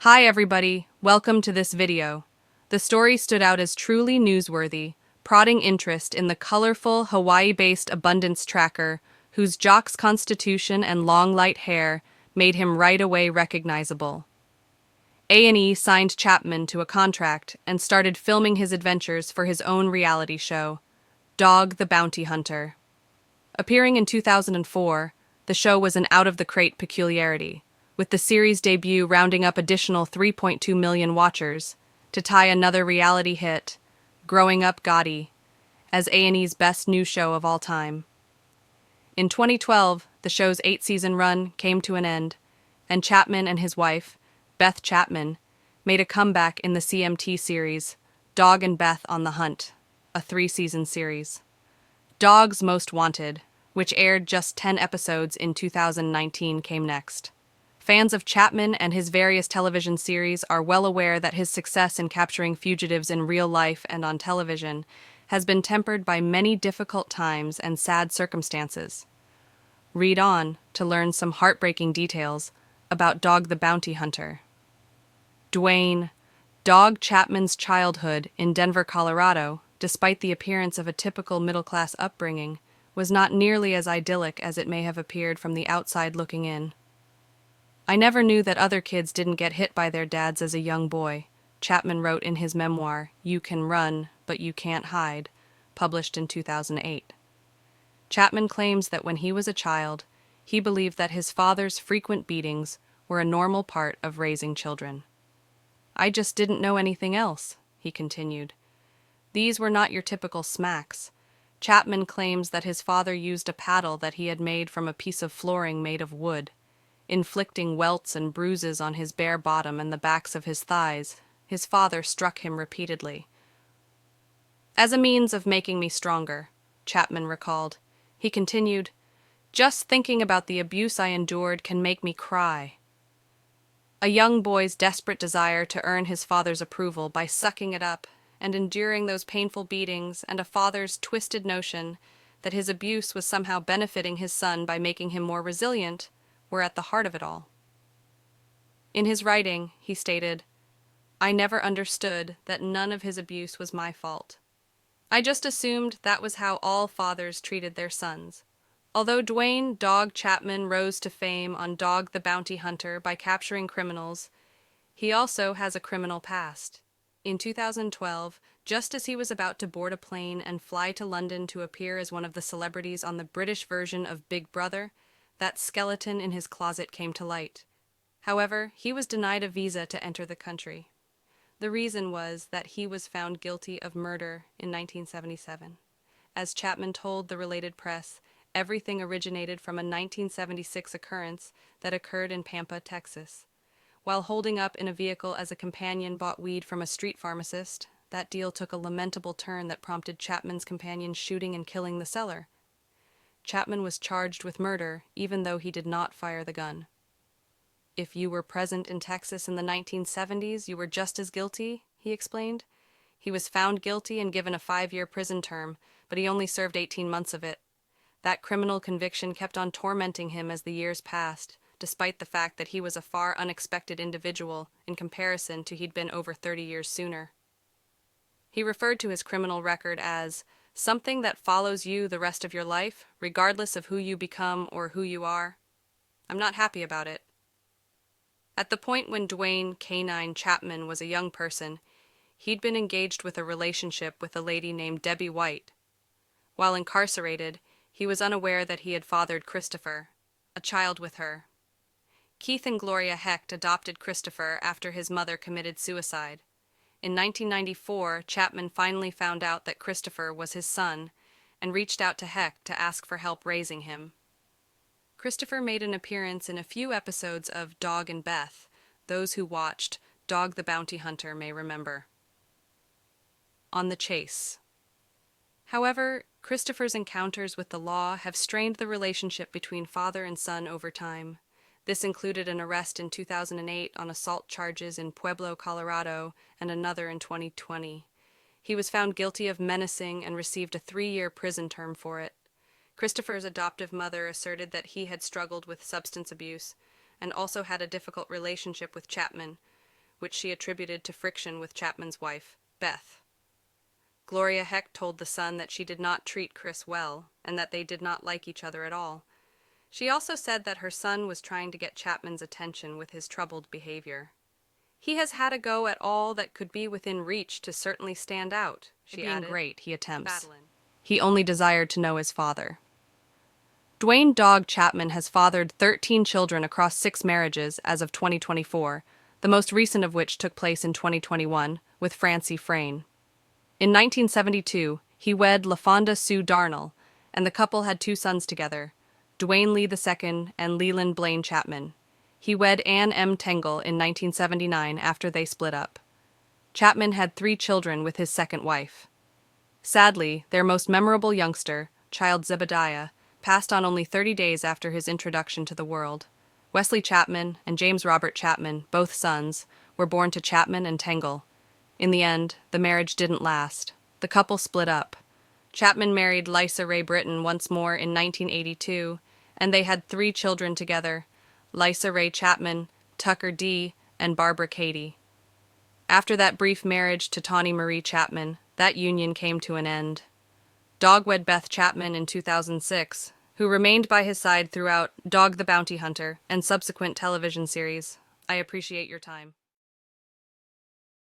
Hi everybody, welcome to this video. The story stood out as truly newsworthy, prodding interest in the colorful Hawaii-based abundance tracker whose jock's constitution and long light hair made him right away recognizable. A&E signed Chapman to a contract and started filming his adventures for his own reality show, Dog the Bounty Hunter. Appearing in 2004, the show was an out-of-the-crate peculiarity, with the series debut rounding up additional 3.2 million watchers to tie another reality hit, Growing Up Gotti, as A&E's best new show of all time. In 2012, the show's 8-season run came to an end, and Chapman and his wife, Beth Chapman, made a comeback in the CMT series, Dog and Beth on the Hunt, a 3-season series. Dog's Most Wanted, which aired just 10 episodes in 2019, came next. Fans of Chapman and his various television series are well aware that his success in capturing fugitives in real life and on television has been tempered by many difficult times and sad circumstances. Read on to learn some heartbreaking details about Dog the Bounty Hunter. Dwayne, Dog Chapman's childhood in Denver, Colorado, despite the appearance of a typical middle-class upbringing, was not nearly as idyllic as it may have appeared from the outside looking in. I never knew that other kids didn't get hit by their dads as a young boy, Chapman wrote in his memoir, You Can Run, But You Can't Hide, published in 2008. Chapman claims that when he was a child, he believed that his father's frequent beatings were a normal part of raising children. I just didn't know anything else, he continued. These were not your typical smacks. Chapman claims that his father used a paddle that he had made from a piece of flooring made of wood. Inflicting welts and bruises on his bare bottom and the backs of his thighs, his father struck him repeatedly. As a means of making me stronger, Chapman recalled. He continued, Just thinking about the abuse I endured can make me cry. A young boy's desperate desire to earn his father's approval by sucking it up and enduring those painful beatings, and a father's twisted notion that his abuse was somehow benefiting his son by making him more resilient, were at the heart of it all. In his writing, he stated, I never understood that none of his abuse was my fault. I just assumed that was how all fathers treated their sons. Although Dwayne Dog Chapman rose to fame on Dog the Bounty Hunter by capturing criminals, he also has a criminal past. In 2012, just as he was about to board a plane and fly to London to appear as one of the celebrities on the British version of Big Brother, that skeleton in his closet came to light. However, he was denied a visa to enter the country. The reason was that he was found guilty of murder in 1977. As Chapman told the related press, everything originated from a 1976 occurrence that occurred in Pampa, Texas. While holding up in a vehicle as a companion bought weed from a street pharmacist, that deal took a lamentable turn that prompted Chapman's companion shooting and killing the seller. Chapman was charged with murder, even though he did not fire the gun. If you were present in Texas in the 1970s, you were just as guilty, he explained. He was found guilty and given a 5-year prison term, but he only served 18 months of it. That criminal conviction kept on tormenting him as the years passed, despite the fact that he was a far unexpected individual in comparison to he'd been over 30 years sooner. He referred to his criminal record as something that follows you the rest of your life, regardless of who you become or who you are. I'm not happy about it. At the point when Dwayne Canine Chapman was a young person, he'd been engaged with a relationship with a lady named Debbie White. While incarcerated, he was unaware that he had fathered Christopher, a child with her. Keith and Gloria Hecht adopted Christopher after his mother committed suicide. In 1994, Chapman finally found out that Christopher was his son and reached out to Hecht to ask for help raising him. Christopher made an appearance in a few episodes of Dog and Beth. Those who watched Dog the Bounty Hunter may remember. On the chase. However, Christopher's encounters with the law have strained the relationship between father and son over time. This included an arrest in 2008 on assault charges in Pueblo, Colorado, and another in 2020. He was found guilty of menacing and received a 3-year prison term for it. Christopher's adoptive mother asserted that he had struggled with substance abuse and also had a difficult relationship with Chapman, which she attributed to friction with Chapman's wife, Beth. Gloria Heck told The Sun that she did not treat Chris well and that they did not like each other at all. She also said that her son was trying to get Chapman's attention with his troubled behavior. "He has had a go at all that could be within reach to certainly stand out," she added. Being great, he attempts. He only desired to know his father. Dwayne "Dog" Chapman has fathered 13 children across 6 marriages as of 2024, the most recent of which took place in 2021 with Francie Frayne. In 1972, he wed LaFonda Sue Darnell, and the couple had 2 sons together, Dwayne Lee II and Leland Blaine Chapman. He wed Anne M. Tengel in 1979 after they split up. Chapman had 3 children with his second wife. Sadly, their most memorable youngster, child Zebediah, passed on only 30 days after his introduction to the world. Wesley Chapman and James Robert Chapman, both sons, were born to Chapman and Tengel. In the end, the marriage didn't last. The couple split up. Chapman married Lyssa Rae Brittain once more in 1982, and they had 3 children together, Lyssa Rae Chapman, Tucker D., and Barbara Katie. After that brief marriage to Tawny Marie Chapman, that union came to an end. Dog wed Beth Chapman in 2006, who remained by his side throughout Dog the Bounty Hunter and subsequent television series. I appreciate your time.